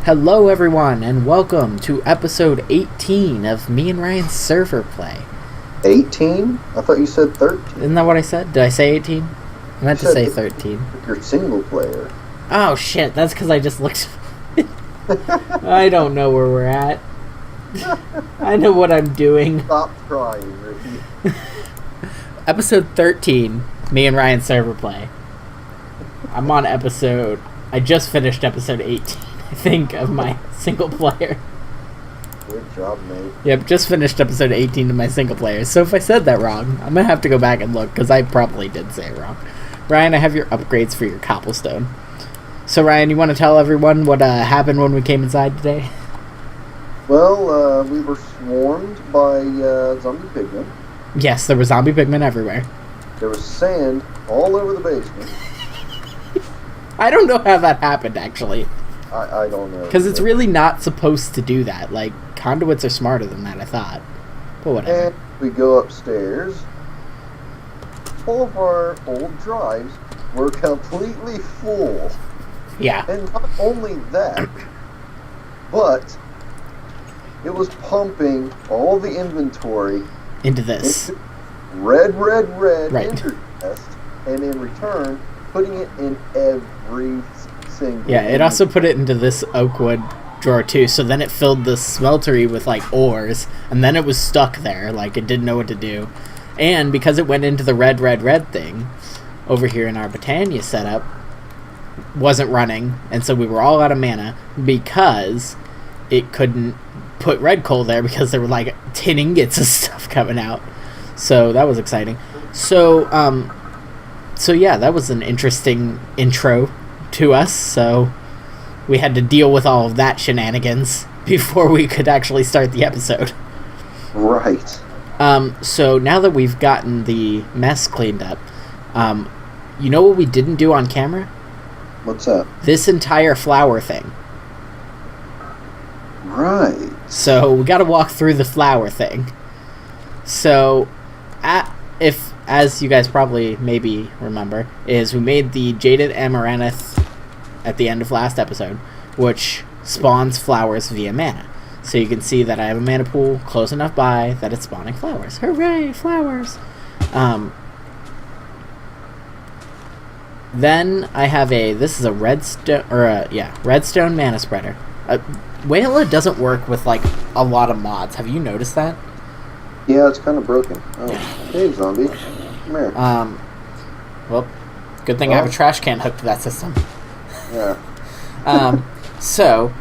Hello everyone, and welcome to episode 18 of me and Ryan's server play. 18? I thought you said 13. Isn't that what I said? Did I say 18? I meant to say 13. You're single player. Oh shit, that's because I just looked... I don't know where we're at. I know what I'm doing. Stop trying, Ricky. Episode 13, me and Ryan's server play. I'm on episode... I just finished episode 18, I think, of my single player. Good job, mate. Yep, just finished episode 18 of my single player. So if I said that wrong, I'm going to have to go back and look, because I probably did say it wrong. Ryan, I have your upgrades for your cobblestone. So Ryan, you want to tell everyone what happened when we came inside today? Well, we were swarmed by zombie pigmen. Yes, there were zombie pigmen everywhere. There was sand all over the basement. I don't know how that happened, actually. I don't know. Because it's really not supposed to do that. Like, conduits are smarter than that, I thought. But whatever. And we go upstairs. All of our old drives were completely full. Yeah. And not only that, but it was pumping all the inventory Into this. into red Right. enter chest, and in return, putting it in every single Yeah, it also put it into this oakwood drawer too, so then it filled the smeltery with like ores, and then it was stuck there, like it didn't know what to do. And because it went into the red thing over here in our Britannia setup, wasn't running, and so we were all out of mana because it couldn't put red coal there because there were like tin ingots and stuff coming out. So that was exciting. So yeah, that was an interesting intro to us, so we had to deal with all of that shenanigans before we could actually start the episode. Right. So now that we've gotten the mess cleaned up, you know what we didn't do on camera? What's that? This entire flower thing. Right. So we got to walk through the flower thing. So, as you guys probably maybe remember, is we made the Jaded Amaranth at the end of last episode, which spawns flowers via mana. So you can see that I have a mana pool close enough by that it's spawning flowers. Hooray, flowers! Then I have this is a redstone mana spreader. Wayla doesn't work with like a lot of mods. Have you noticed that? Yeah, it's kind of broken. Oh, hey, zombie. Come here. Well, good thing I have a trash can hooked to that system. Yeah. So,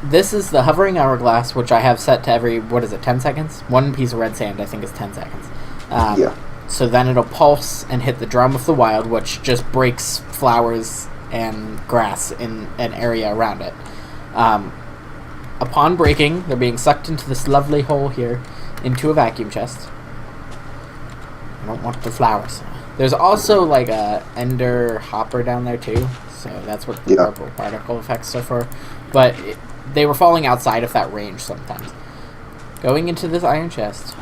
this is the hovering hourglass, which I have set to every, 10 seconds? One piece of red sand, I think, is 10 seconds. Yeah. So then it'll pulse and hit the Drum of the Wild, which just breaks flowers and grass in an area around it. Upon breaking, they're being sucked into this lovely hole here, into a vacuum chest. I don't want the flowers. There's also like a ender hopper down there too, so that's what the purple particle effects are for. But they were falling outside of that range sometimes. Going into this iron chest,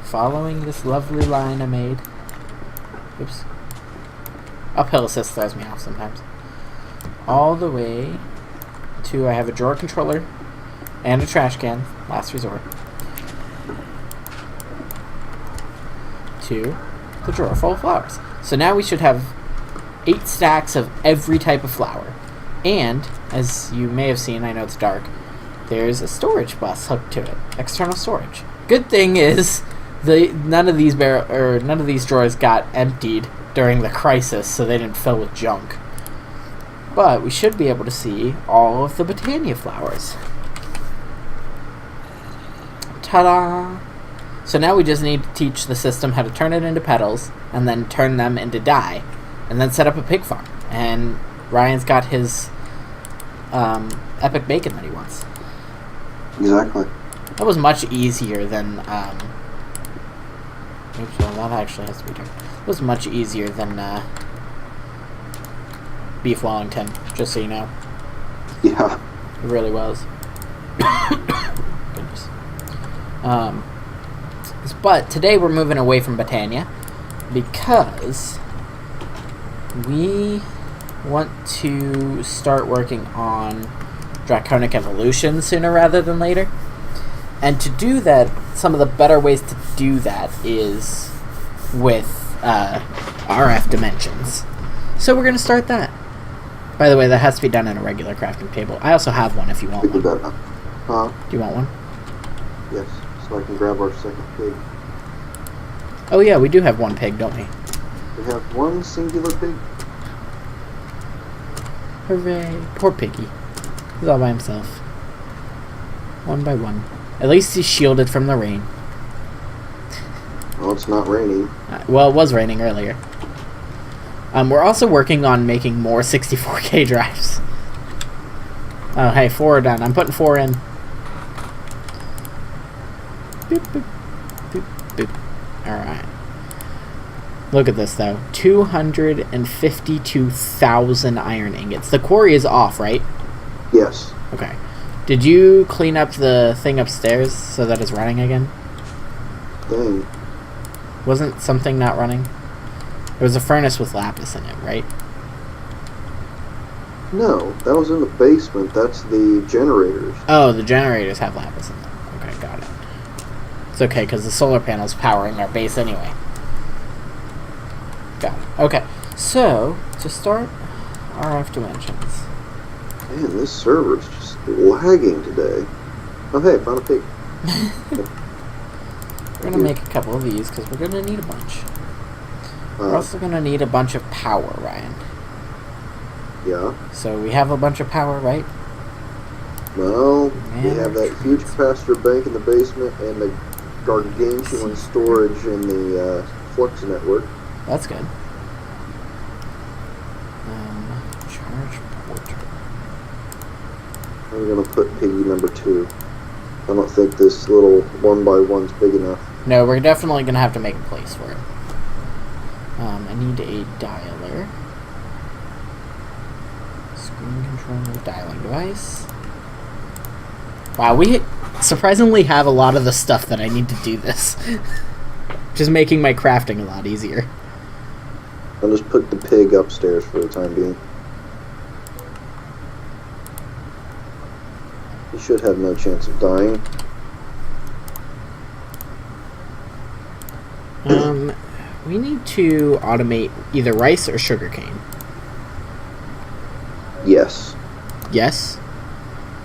following this lovely line I made. Oops. Uphill assist throws me off sometimes. All the way to, I have a drawer controller and a trash can, last resort, to the drawer full of flowers. So now we should have 8 stacks of every type of flower. And, as you may have seen, I know it's dark, there's a storage bus hooked to it. External storage. Good thing is, none of these drawers got emptied during the crisis, so they didn't fill with junk. But we should be able to see all of the Britannia flowers. Ta-da! So now we just need to teach the system how to turn it into petals, and then turn them into dye, and then set up a pig farm. And Ryan's got his epic bacon that he wants. Exactly. That was much easier than... oops, well, that actually has to be turned. It was much easier than Beef Wellington, just so you know. Yeah. It really was. Goodness. But today we're moving away from Britannia because we want to start working on draconic evolution sooner rather than later. And to do that, some of the better ways to do that is with RF dimensions. So we're going to start that. By the way, that has to be done in a regular crafting table. I also have one if you want one. Do you want one? Yes, so I can grab our second pig. Oh yeah, we do have one pig, don't we? We have one singular pig. Hooray. Poor piggy. He's all by himself. One by one. At least he's shielded from the rain. Well, it's not raining. Well, it was raining earlier. We're also working on making more 64K drives. Oh, hey, 4 are done. I'm putting 4 in. Boop, boop, boop, boop. Alright. Look at this, though. 252,000 iron ingots. The quarry is off, right? Yes. Okay. Did you clean up the thing upstairs so that it's running again? Dang. Wasn't something not running? There was a furnace with lapis in it, right? No, that was in the basement. That's the generators. Oh, the generators have lapis in them. Okay, got it. It's okay, because the solar panel's powering our base anyway. Got it. Okay, so, to start RF dimensions. Man, this server's just lagging today. Oh, hey, found a pig. We're going to make a couple of these, because we're going to need a bunch. We're also going to need a bunch of power, Ryan. Yeah. So we have a bunch of power, right? Well, we have that huge capacitor bank in the basement and the gargantuan storage in the flux network. That's good. Charge portal. I'm going to put piggy number 2. I don't think this little 1x1's big enough. No, we're definitely going to have to make a place for it. I need a dialer. Screen controller, dialing device. Wow, we surprisingly have a lot of the stuff that I need to do this. Just making my crafting a lot easier. I'll just put the pig upstairs for the time being. He should have no chance of dying. We need to automate either rice or sugarcane. Yes. Yes?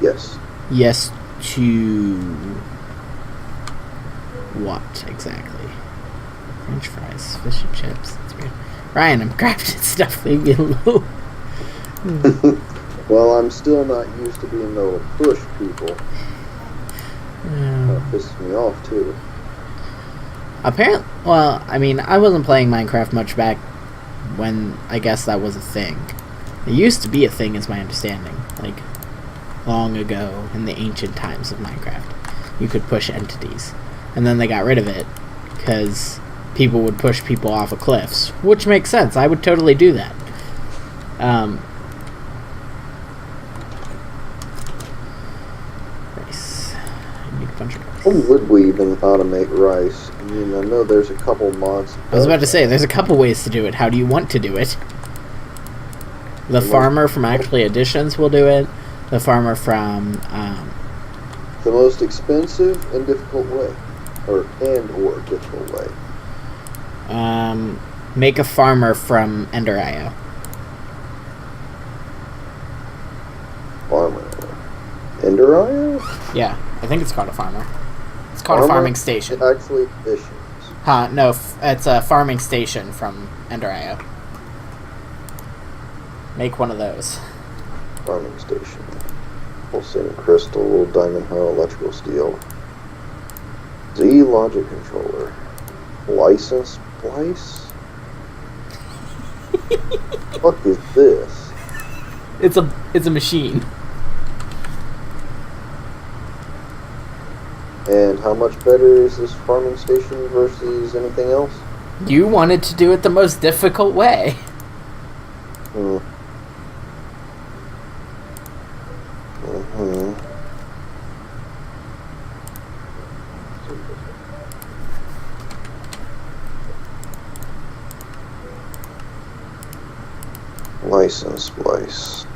Yes. Yes to... what, exactly? French fries, fish and chips. That's weird. Ryan, I'm crafting stuff. Leave me alone. Well, I'm still not used to being able to push people. That pisses me off, too. Apparently, well, I mean, I wasn't playing Minecraft much back when I guess that was a thing. It used to be a thing, is my understanding. Like, long ago, in the ancient times of Minecraft, you could push entities. And then they got rid of it, because people would push people off of cliffs. Which makes sense, I would totally do that. Rice. I need a bunch of rice. How would we even automate rice? I mean, I know there's a couple mods. I was about to say, there's a couple ways to do it. How do you want to do it? The farmer from Actually Additions will do it. The farmer from... the most expensive and difficult way. Or difficult way. Make a farmer from Ender.io. Farmer. Ender.io? Yeah, I think it's called a farmer. It's called a farming station. Actually Additions. Huh, no, it's a farming station from Ender.io. Make one of those. Farming station. Pulsating crystal, diamond hull, electrical steel. Z logic controller. License splice? What is this? It's a machine. And how much better is this farming station versus anything else? You wanted to do it the most difficult way. Hmm. License splice.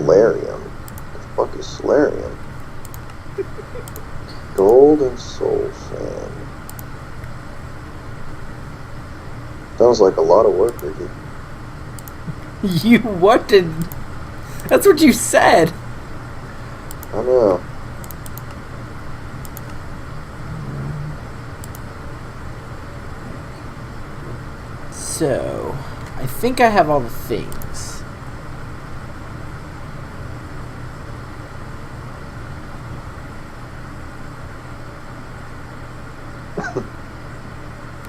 Solarium. The fuck is Solarium? Gold and soul sand. Sounds like a lot of work, Ricky. You what did... That's what you said! I know. So, I think I have all the things.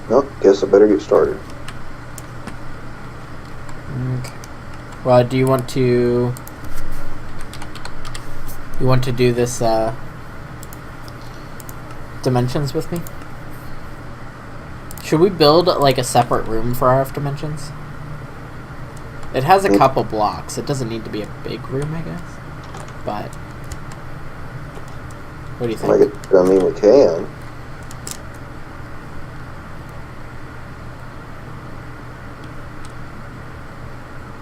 Well, guess I better get started. Okay. Well, do you want to... You want to do this, dimensions with me? Should we build, like, a separate room for our dimensions? It has a couple blocks. It doesn't need to be a big room, I guess. But... What do you think? I mean, we can.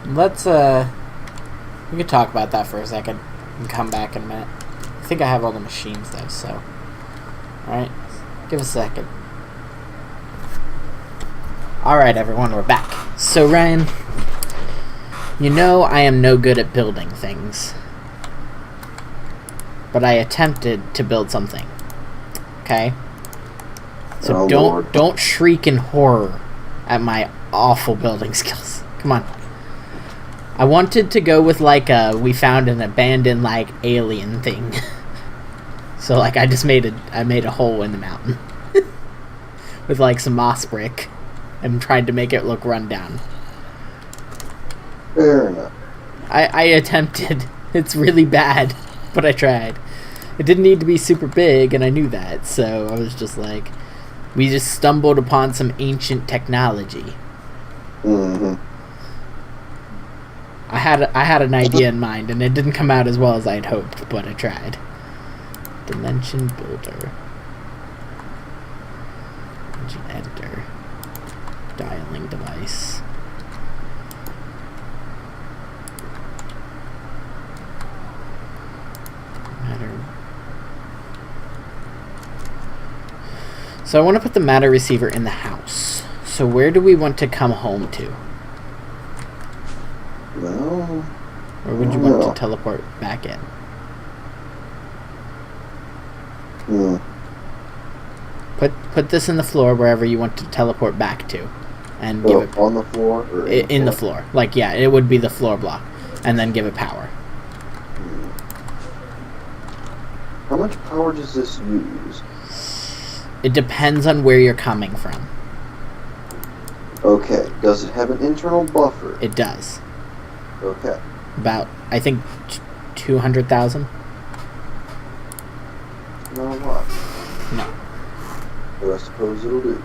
Let's, we could talk about that for a second and come back in a minute. I think I have all the machines, though, so... Alright, give us a second. Alright, everyone, we're back. So, Ryan, you know I am no good at building things. But I attempted to build something. Okay? So don't shriek in horror at my awful building skills. Come on. I wanted to go with, like, we found an abandoned, like, alien thing. So, like, I made a hole in the mountain. With, like, some moss brick. And tried to make it look run down. Fair enough. I attempted. It's really bad. But I tried. It didn't need to be super big, and I knew that. So, I was just like... We just stumbled upon some ancient technology. Mm-hmm. I had an idea in mind, and it didn't come out as well as I had hoped, but I tried. Dimension builder. Dimension editor. Dialing device. Matter. So I want to put the matter receiver in the house. So where do we want to come home to? Well, Or would you want to teleport back in? Put this in the floor wherever you want to teleport back to, and give it on the floor or in the floor. Like, yeah, it would be the floor block, and then give it power. How much power does this use? It depends on where you're coming from. Okay. Does it have an internal buffer? It does. Okay. About, I think, 200,000. Not a lot. No. But I suppose it'll do.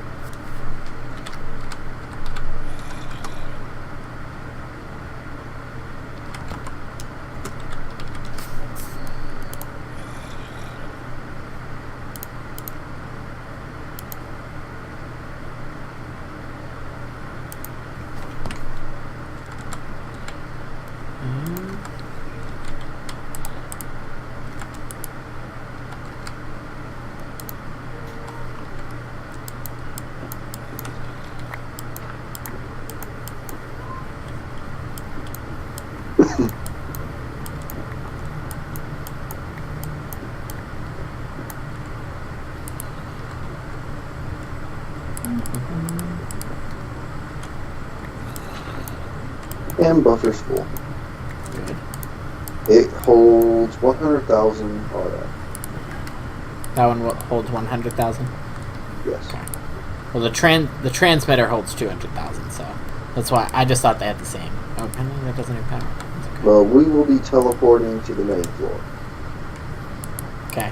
And buffer's full. Good. It holds 100,000 RF. That one holds 100,000. Yes. Okay. Well, the transmitter holds 200,000, so that's why I just thought they had the same. Oh, apparently that doesn't have power. Okay. Well, we will be teleporting to the main floor. Okay.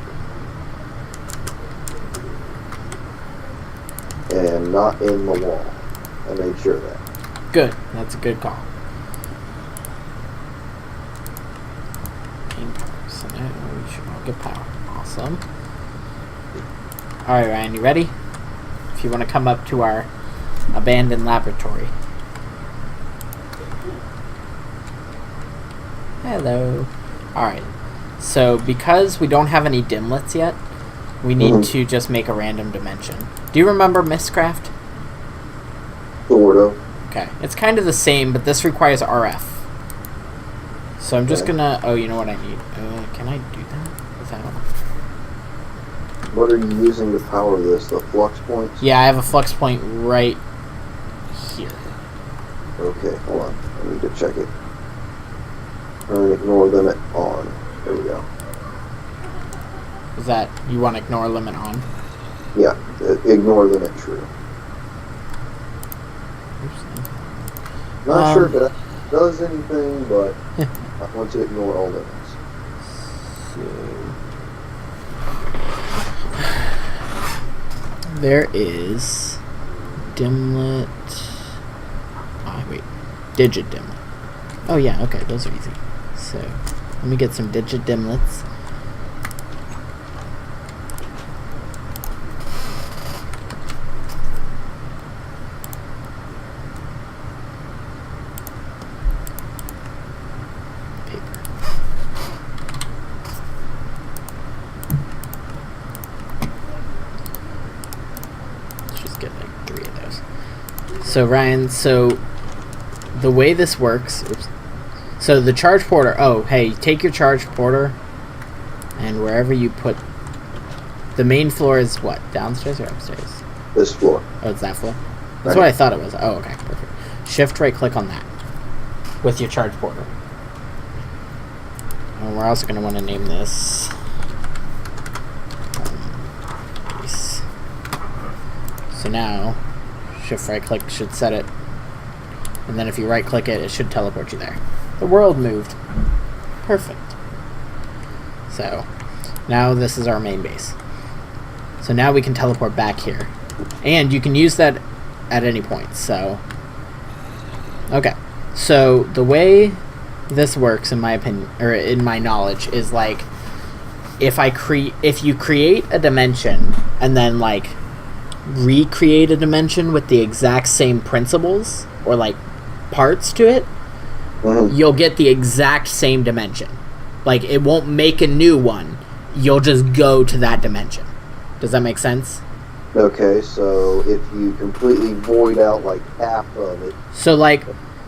And not in the wall. I made sure of that. Good. That's a good call. Main power. So now we should all get power. Awesome. Alright, Ryan, you ready? If you want to come up to our abandoned laboratory. Hello. Alright. So, because we don't have any dimlets yet, we need to just make a random dimension. Do you remember Mistcraft? Sort of. Okay. It's kind of the same, but this requires RF. So I'm just gonna... Oh, you know what I need? Can I do that without... What are you using to power this? The flux points? Yeah, I have a flux point right here. Okay, hold on. I need to check it. Turn ignore limit on. There we go. Is that... You want to ignore limit on? Yeah, ignore limit true. Not sure if that does anything, but I want to ignore all limits. So... There is... Dimlet... Oh, wait. Digit dimlet. Oh yeah, okay, those are easy. So, let me get some digit dimlets. Paper. Let's just get like 3 of those. So Ryan, the way this works, so the charge porter, hey, take your charge porter, and wherever you put, the main floor is what, downstairs or upstairs? This floor. Oh, it's that floor? That's what I thought it was. Oh, okay, perfect. Shift right click on that with your charge porter. And we're also going to want to name this base. So now, shift right click should set it. And then if you right click it, it should teleport you there. The world moved. Perfect. So, now this is our main base. So now we can teleport back here. And you can use that at any point, so... Okay. So, the way this works, in my opinion, or in my knowledge, is like... If you create a dimension, and then, like, recreate a dimension with the exact same principles, or, like, parts to it, you'll get the exact same dimension. Like, it won't make a new one. You'll just go to that dimension. Does that make sense? Okay, so if you completely void out, like, half of it... So, like,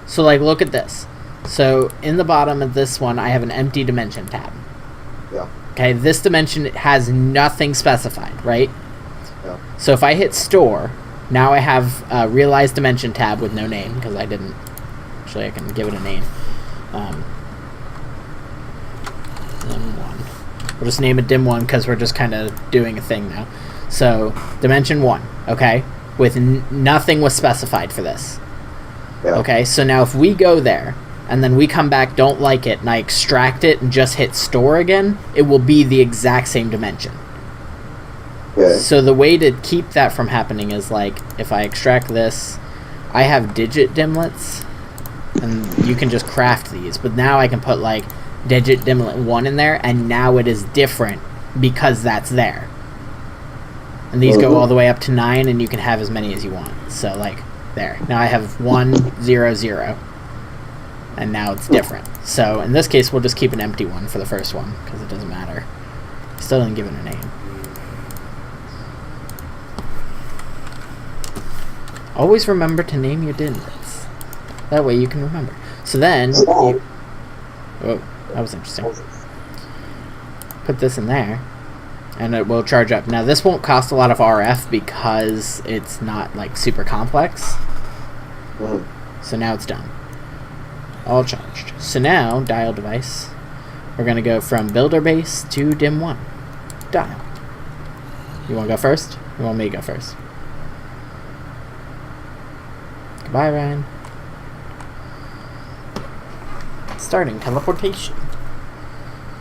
look at this. So, in the bottom of this one, I have an empty dimension tab. Yeah. Okay, this dimension has nothing specified, right? Yeah. So, if I hit store, now I have a realized dimension tab with no name, because I didn't... Actually, I can give it a name. Dim1. We'll just name it Dim1 because we're just kind of doing a thing now. So, Dimension 1, okay? With nothing was specified for this. Yeah. Okay, so now if we go there, and then we come back, don't like it, and I extract it and just hit store again, it will be the exact same dimension. Okay. So the way to keep that from happening is, like, if I extract this, I have digit dimlets, and you can just craft these, but now I can put, like, digit dimlet 1 in there, and now it is different because that's there. And these go all the way up to 9, and you can have as many as you want. So, like, there. Now I have 1, 0, 0. And now it's different. So, in this case, we'll just keep an empty one for the first one, because it doesn't matter. Still didn't give it a name. Always remember to name your dimlets. That way you can remember. So then, you... Whoa, that was interesting. Put this in there, and it will charge up. Now, this won't cost a lot of RF because it's not, like, super complex. So now it's done. All charged. So now, dial device, we're going to go from builder base to dim1. Dial. You want to go first? You want me to go first? Goodbye, Ryan. Starting teleportation.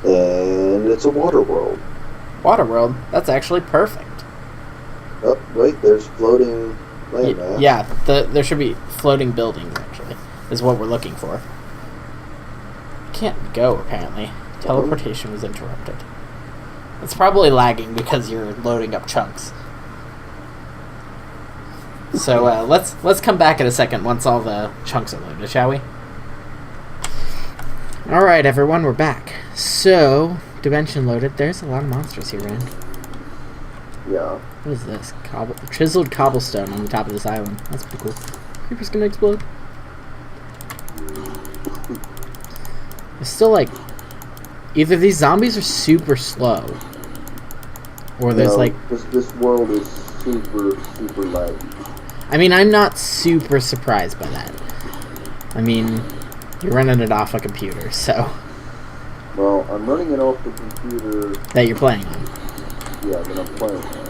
And it's a water world. Water world? That's actually perfect. Oh, wait, there's floating landmass. Yeah, there should be floating buildings, actually, is what we're looking for. Can't go, apparently. Teleportation was interrupted. It's probably lagging because you're loading up chunks. So, let's come back in a second once all the chunks are loaded, shall we? Alright, everyone, we're back. So, dimension loaded. There's a lot of monsters here, Rand. Yeah. What is this? Chiseled cobblestone on the top of this island. That's pretty cool. Creeper's gonna explode. It's still like... Either these zombies are super slow, or there's like... This world is super laggy. I mean, I'm not super surprised by that. I mean, you're running it off a computer, so... Well, I'm running it off the computer... That you're playing on. Yeah, that I'm playing on.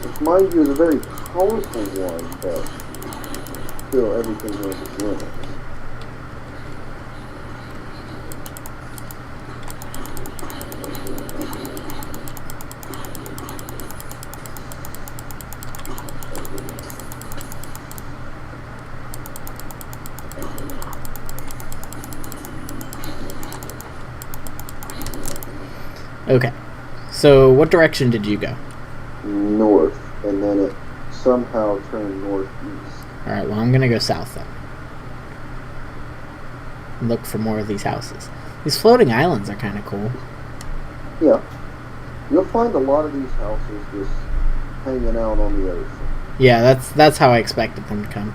Which, mind you, is a very powerful one, but still everything has its limits. Okay. So, what direction did you go? North, and then it somehow turned northeast. Alright, well, I'm gonna go south then. Look for more of these houses. These floating islands are kind of cool. Yeah. You'll find a lot of these houses just hanging out on the ocean. Yeah, that's how I expected them to come.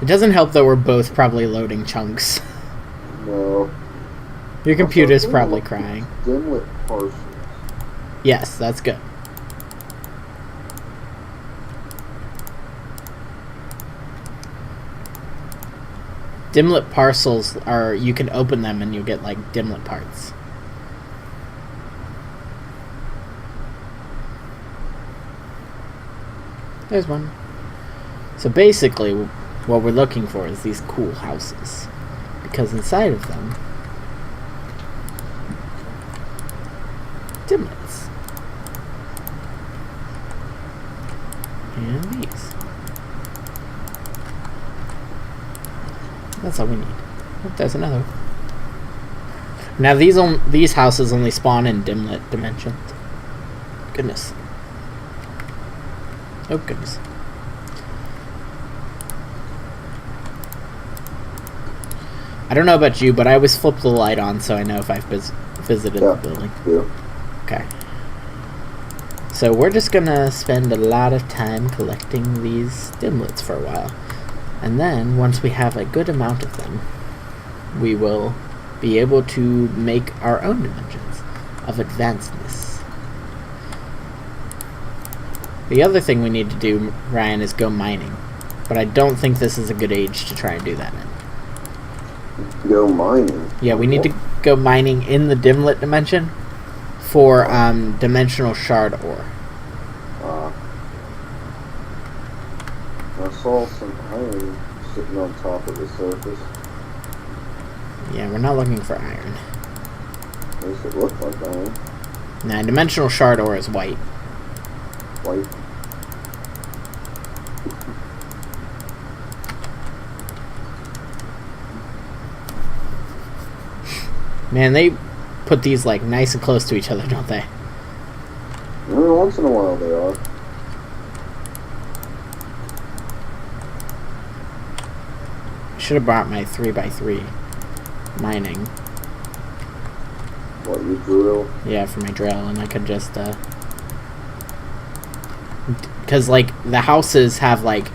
It doesn't help that we're both probably loading chunks. No. Your computer's probably crying. Dimlit parcels. Yes, that's good. Dimlit parcels are, you can open them and you'll get like dimlit parts. There's one. So basically, what we're looking for is these cool houses. Because inside of them, dimlets. And these. That's all we need. Oh, there's another one. Now these houses only spawn in dimlit dimensions. Goodness. Oh goodness. I don't know about you, but I always flip the light on so I know if I've visited the building. Yeah. Okay. So we're just gonna spend a lot of time collecting these dimlets for a while. And then, once we have a good amount of them, we will be able to make our own dimensions of advancedness. The other thing we need to do, Ryan, is go mining. But I don't think this is a good age to try and do that in. Go mining? Yeah, we need to go mining in the dimlet dimension for dimensional shard ore. I saw some iron sitting on top of the surface. Yeah, we're not looking for iron. At least it looked like iron. Nah, dimensional shard ore is white. White. Man, they put these like nice and close to each other, don't they? Every once in a while they are. Should have brought my 3x3 mining. What, you drill? Yeah, for my drill, and I could just because like the houses have like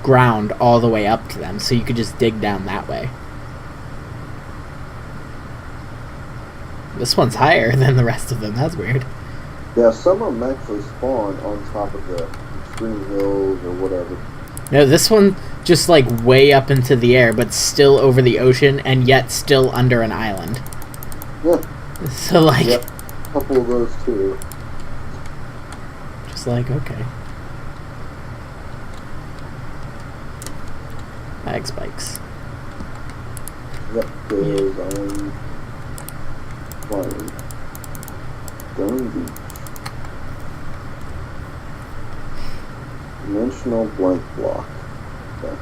ground all the way up to them, so you could just dig down that way. This one's higher than the rest of them. That's weird. Yeah, some of them actually spawn on top of the extreme hills or whatever. No, this one just like way up into the air, but still over the ocean, and yet still under an island. Yeah. So like, yep. A couple of those too. Just like, okay. Mag spikes. Yep, there's iron flying. Stone beach. Dimensional blank block. Okay.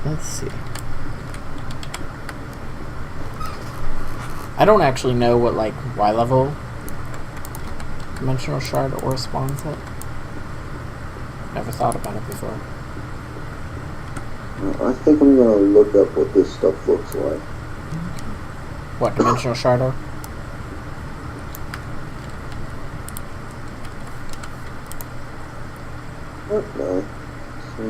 Let's see. I don't actually know what, like, Y level dimensional shard ore spawns it. Never thought about it before. I think I'm gonna look up what this stuff looks like. What, dimensional shard ore? Okay. So,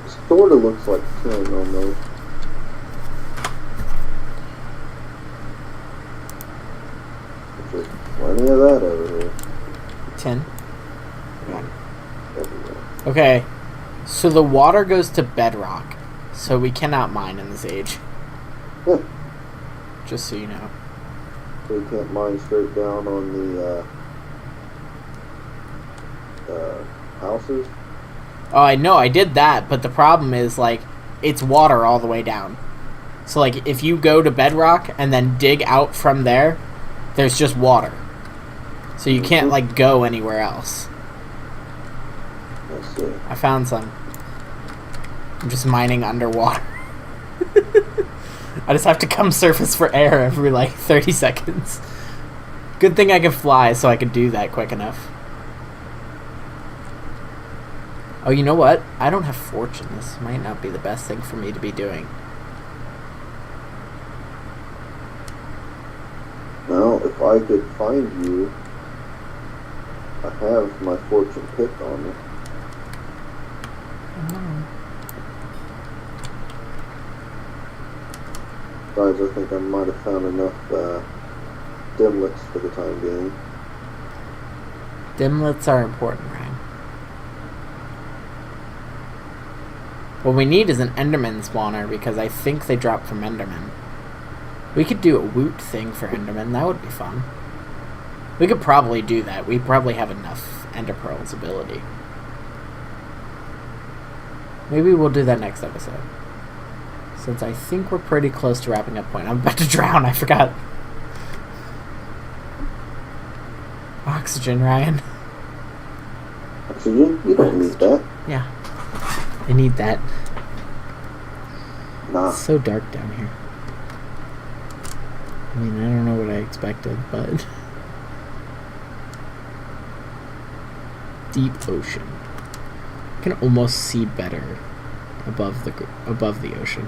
it sort of looks like tin almost. There's plenty of that over here. Tin? Everywhere. Okay. So the water goes to bedrock. So we cannot mine in this age. Yeah. Just so you know. So you can't mine straight down on the houses? Oh, I know, I did that, but the problem is, like, it's water all the way down. So, like, if you go to bedrock and then dig out from there, there's just water. So you can't, like, go anywhere else. Let's see. I found some. I'm just mining underwater. I just have to come surface for air every, like, 30 seconds. Good thing I can fly, so I can do that quick enough. Oh, you know what? I don't have fortune. This might not be the best thing for me to be doing. Well, if I could find you, I have my fortune picked on me. Besides, I think I might have found enough dimlets for the time being. Dimlets are important, Ryan. What we need is an Enderman spawner, because I think they drop from Enderman. We could do a woot thing for Enderman. That would be fun. We could probably do that. We probably have enough Ender Pearls ability. Maybe we'll do that next episode. Since I think we're pretty close to wrapping up point. I'm about to drown. I forgot. Oxygen, Ryan. Oxygen? You don't need that. Yeah. I need that. Nah. It's so dark down here. I mean, I don't know what I expected, but... Deep ocean. I can almost see better above the ocean.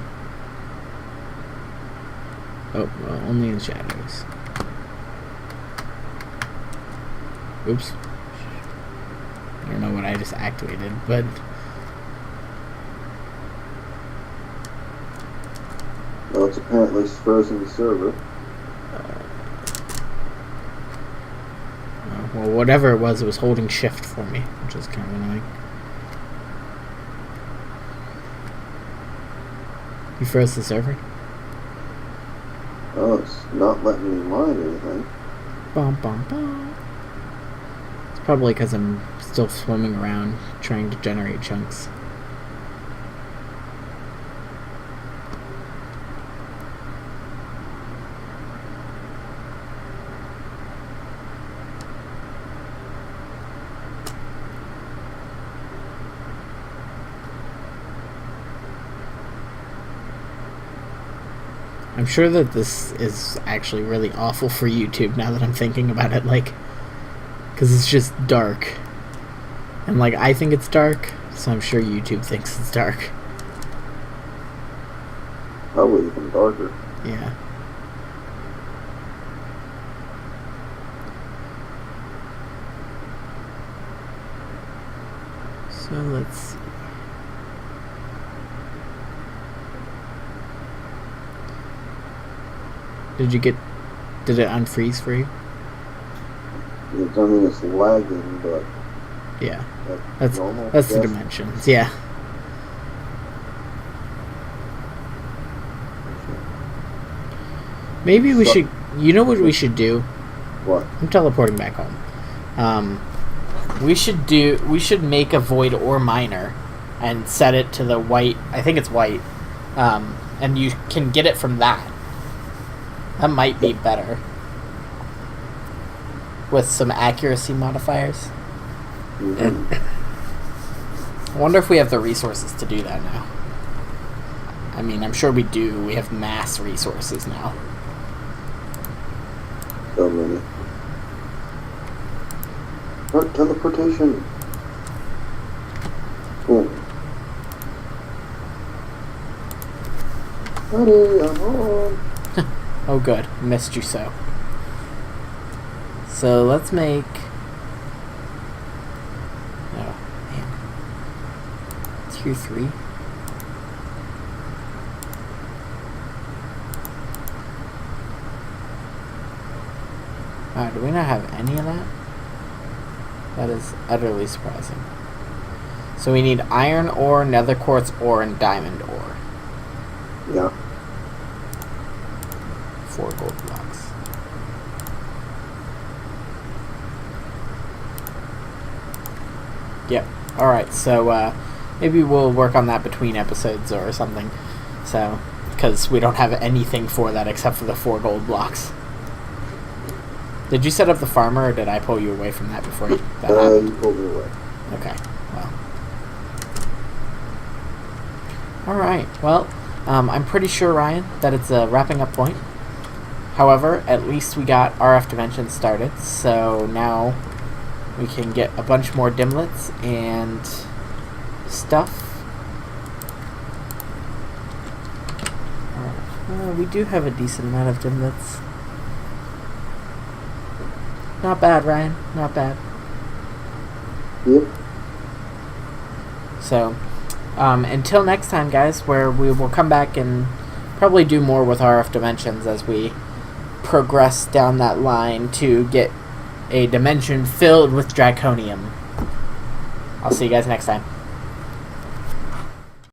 Oh, well, only in shadows. Oops. I don't know what I just activated, but... Well, it's apparently frozen the server. Well, whatever it was holding shift for me, which is kind of annoying. You froze the server? Oh, it's not letting me mine anything. Bum, bum, bum. It's probably because I'm still swimming around trying to generate chunks. I'm sure that this is actually really awful for YouTube now that I'm thinking about it, like, because it's just dark. And, like, I think it's dark, so I'm sure YouTube thinks it's dark. Probably even darker. Yeah. So let's see. Did it unfreeze for you? I mean, it's lagging, but... Yeah. That's normal, the dimensions, yeah. Maybe we should... You know what we should do? What? I'm teleporting back home. We should make a void ore miner and set it to the white... I think it's white. And you can get it from that. That might be better. With some accuracy modifiers. Mm-hmm. I wonder if we have the resources to do that now. I mean, I'm sure we do. We have mass resources now. So many. Art teleportation. Boom. Buddy, I'm home. Oh, good. Missed you so. So let's make. Oh, man. Tier 3. Do we not have any of that? That is utterly surprising. So we need iron ore, nether quartz ore, and diamond ore. Yeah. 4 gold blocks. Yep. Alright, so maybe we'll work on that between episodes or something. So, because we don't have anything for that except for the 4 gold blocks. Did you set up the farmer, or did I pull you away from that before that happened? You pulled me away. Okay, well. Alright, well, I'm pretty sure, Ryan, that it's a wrapping up point. However, at least we got RF Dimensions started, so now we can get a bunch more dimlets and stuff. We do have a decent amount of dimlets. Not bad, Ryan. Not bad. Yep. So, until next time, guys, where we will come back and probably do more with RF Dimensions as we progress down that line to get a dimension filled with draconium. I'll see you guys next time.